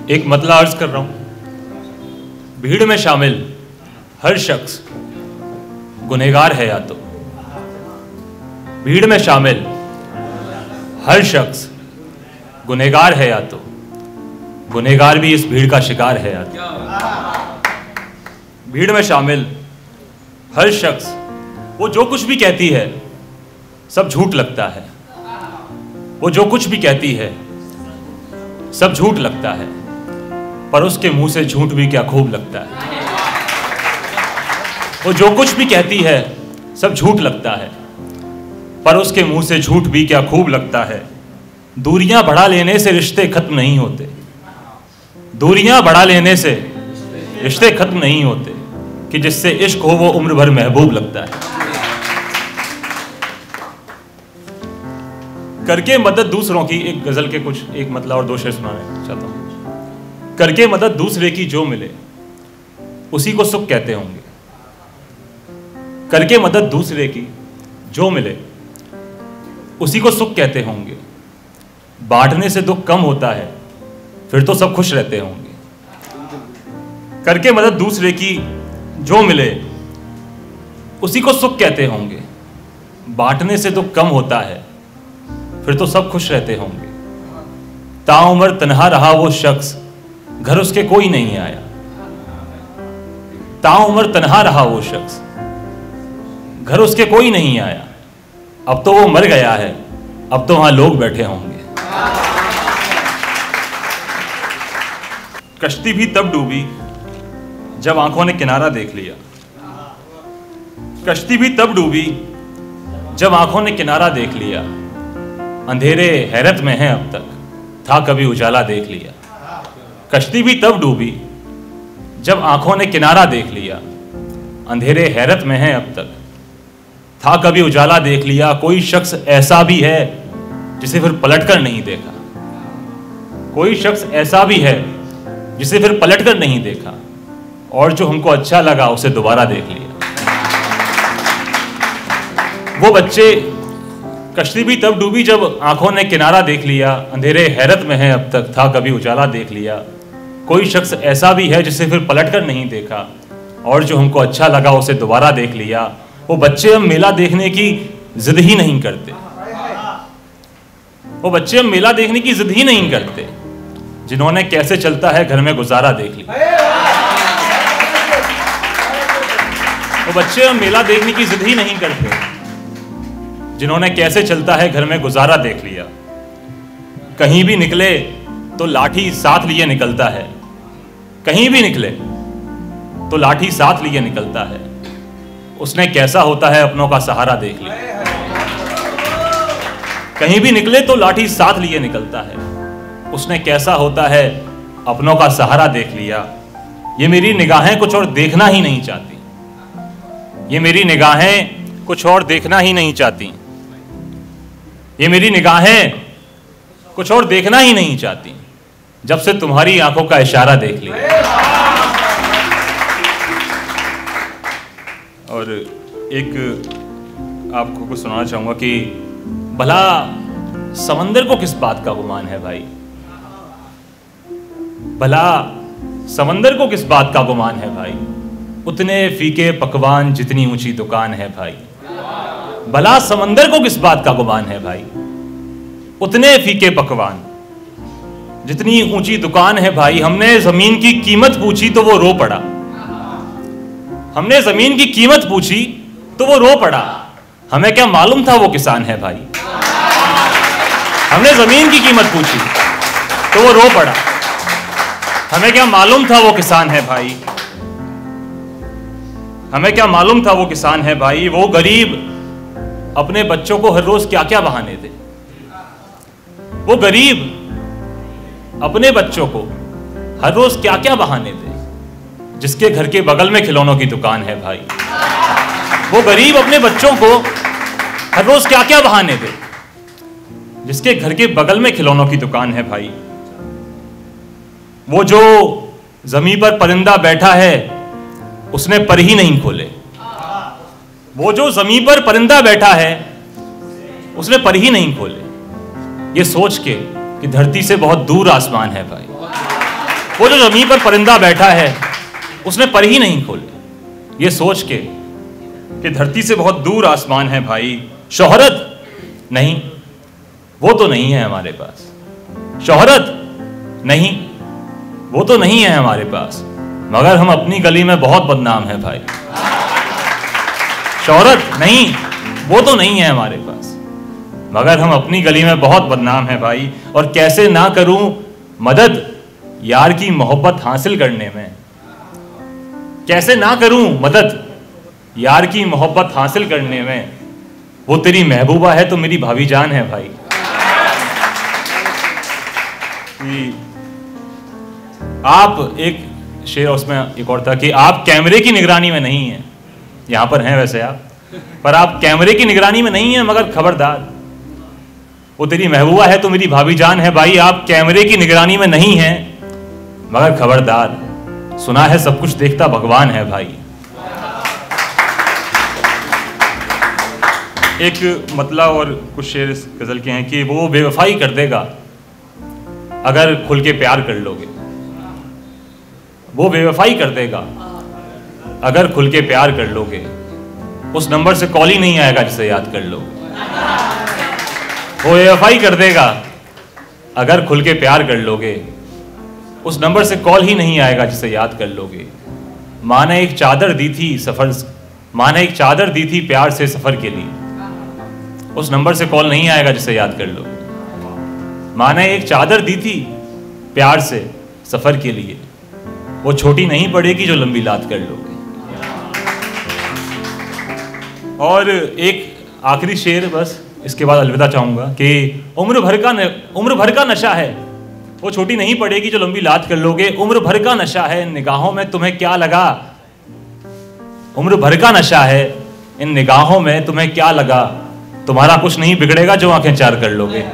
एक मतला अर्ज कर रहा हूं। भीड़ में शामिल हर शख्स गुनहगार है या तो, भीड़ में शामिल हर शख्स गुनहगार है या तो, गुनहगार भी इस भीड़ का शिकार है या तो। भीड़ में शामिल हर शख्स वो जो कुछ भी कहती है सब झूठ लगता है, वो जो कुछ भी कहती है सब झूठ लगता है, पर उसके मुंह से झूठ भी क्या खूब लगता है। वो जो कुछ भी कहती है सब झूठ लगता है, पर उसके मुंह से झूठ भी क्या खूब लगता है। दूरियां बढ़ा लेने से रिश्ते खत्म नहीं होते, दूरियां बढ़ा लेने से रिश्ते खत्म नहीं होते, कि जिससे इश्क हो वो उम्र भर महबूब लगता है। करके मदद दूसरों की, एक गजल के कुछ एक मतलब और दो शेर सुनाने चाहता हूं। करके मदद दूसरे की जो मिले उसी को सुख कहते होंगे, करके मदद दूसरे की जो मिले उसी को सुख कहते होंगे। बांटने से दुख कम होता है फिर तो सब खुश रहते होंगे। करके मदद दूसरे की जो मिले उसी को सुख कहते होंगे। बांटने से दुख कम होता है फिर तो सब खुश रहते होंगे। ताउम्र तन्हा रहा वो शख्स घर उसके कोई नहीं आया, ताउम्र तन्हा रहा वो शख्स घर उसके कोई नहीं आया। अब तो वो मर गया है, अब तो वहां लोग बैठे होंगे। कश्ती भी तब डूबी जब आंखों ने किनारा देख लिया, कश्ती भी तब डूबी जब आंखों ने किनारा देख लिया। अंधेरे हैरत में हैं अब तक, था कभी उजाला देख लिया। कश्ती भी तब डूबी जब आंखों ने किनारा देख लिया। अंधेरे हैरत में हैं अब तक, था कभी उजाला देख लिया। कोई शख्स ऐसा भी है जिसे फिर पलटकर नहीं देखा, कोई शख्स ऐसा भी है जिसे फिर पलटकर नहीं देखा, और जो हमको अच्छा लगा उसे दोबारा देख लिया। वो बच्चे, कश्ती भी तब डूबी जब आंखों ने किनारा देख लिया। अंधेरे हैरत में है अब तक, था कभी उजाला देख लिया। कोई शख्स ऐसा भी है जिसे फिर पलटकर नहीं देखा, और जो हमको अच्छा लगा उसे दोबारा देख लिया। वो बच्चे अब मेला देखने की जिद ही नहीं करते, वो बच्चे अब मेला देखने की जिद ही नहीं करते, जिन्होंने कैसे चलता है घर में गुजारा देख लिया। वो बच्चे अब मेला देखने की जिद ही नहीं करते, जिन्होंने कैसे चलता है घर में गुजारा देख लिया। कहीं भी निकले तो लाठी साथ लिए निकलता है, कहीं भी निकले तो लाठी साथ लिए निकलता है। उसने कैसा होता है अपनों का सहारा देख लिया। कहीं भी निकले तो लाठी साथ लिए निकलता है, उसने कैसा होता है अपनों का सहारा देख लिया। ये मेरी निगाहें कुछ और देखना ही नहीं चाहती, ये मेरी निगाहें कुछ और देखना ही नहीं चाहती, ये मेरी निगाहें कुछ और देखना ही नहीं चाहती, जब से तुम्हारी आंखों का इशारा देख लिया। और एक आपको कुछ सुनाना चाहूंगा कि भला समंदर को किस बात का गुमान है भाई, भला समंदर को किस बात का गुमान है भाई। उतने फीके पकवान जितनी ऊंची दुकान है भाई, भला समंदर को किस बात का गुमान है भाई। उतने फीके पकवान जितनी ऊंची दुकान है भाई। हमने जमीन की कीमत पूछी तो वो रो पड़ा, हमने जमीन की कीमत पूछी तो वो रो पड़ा। हमें क्या मालूम था वो किसान है भाई। हमने जमीन की कीमत पूछी तो वो रो पड़ा, हमें क्या मालूम था वो किसान है भाई। हमें क्या मालूम था वो किसान है भाई। वो गरीब अपने बच्चों को हर रोज क्या क्या बहाने दे, वो गरीब अपने बच्चों को हर रोज क्या क्या बहाने दे, जिसके घर के बगल में खिलौनों की दुकान है भाई। वो गरीब अपने बच्चों को हर रोज क्या क्या बहाने दे, जिसके घर के बगल में खिलौनों की दुकान है भाई। वो जो जमीन पर परिंदा बैठा है उसने पर ही नहीं खोले, वो जो जमीन पर परिंदा बैठा है उसने पर ही नहीं खोले। ये सोच के कि धरती से बहुत दूर आसमान है भाई। वो जो जमीन पर परिंदा बैठा है उसने पर ही नहीं खोले, ये सोच के कि धरती से बहुत दूर आसमान है भाई। शोहरत नहीं, वो तो नहीं है हमारे पास। शोहरत नहीं, वो तो नहीं है हमारे पास, मगर हम अपनी गली में बहुत बदनाम है भाई। शोहरत नहीं, वो तो नहीं है हमारे पास, मगर हम अपनी गली में बहुत बदनाम है भाई। और कैसे ना करूं मदद यार की मोहब्बत हासिल करने में, कैसे ना करूं मदद यार की मोहब्बत हासिल करने में। वो तेरी महबूबा है तो मेरी भाभी जान है भाई। आप एक शेर, उसमें एक और था कि आप कैमरे की निगरानी में नहीं हैं, यहां पर हैं वैसे आप, पर आप कैमरे की निगरानी में नहीं हैं, मगर खबरदार वो तेरी महबूबा है तो मेरी भाभी जान है भाई। आप कैमरे की निगरानी में नहीं हैं, मगर खबरदार सुना है सब कुछ देखता भगवान है भाई। एक मतला और कुछ शेर इस गजल के हैं कि वो बेवफाई कर देगा अगर खुल के प्यार कर लोगे। वो बेवफाई कर देगा अगर खुल के प्यार कर लोगे। उस नंबर से कॉल ही नहीं आएगा जिसे याद कर लोगे। वो बेवफाई कर देगा अगर खुल के प्यार कर लोगे। उस नंबर से कॉल ही नहीं आएगा जिसे याद कर लोगे। माँ ने एक चादर दी थी माँ ने एक चादर दी थी प्यार से सफर के लिए। उस नंबर से कॉल नहीं आएगा जिसे याद कर लोगे। माँ ने एक चादर दी थी प्यार से सफर के लिए। वो छोटी नहीं पड़ेगी जो लंबी लात कर लोगे। और एक आखिरी शेर बस, इसके बाद अलविदा चाहूंगा कि उम्र भर का नशा है, वो छोटी नहीं पड़ेगी जो लंबी लात कर लोगे। उम्र भर का नशा है इन निगाहों में तुम्हें क्या लगा। उम्र भर का नशा है इन निगाहों में तुम्हें क्या लगा। तुम्हारा कुछ नहीं बिगड़ेगा जो आंखें चार कर लोगे।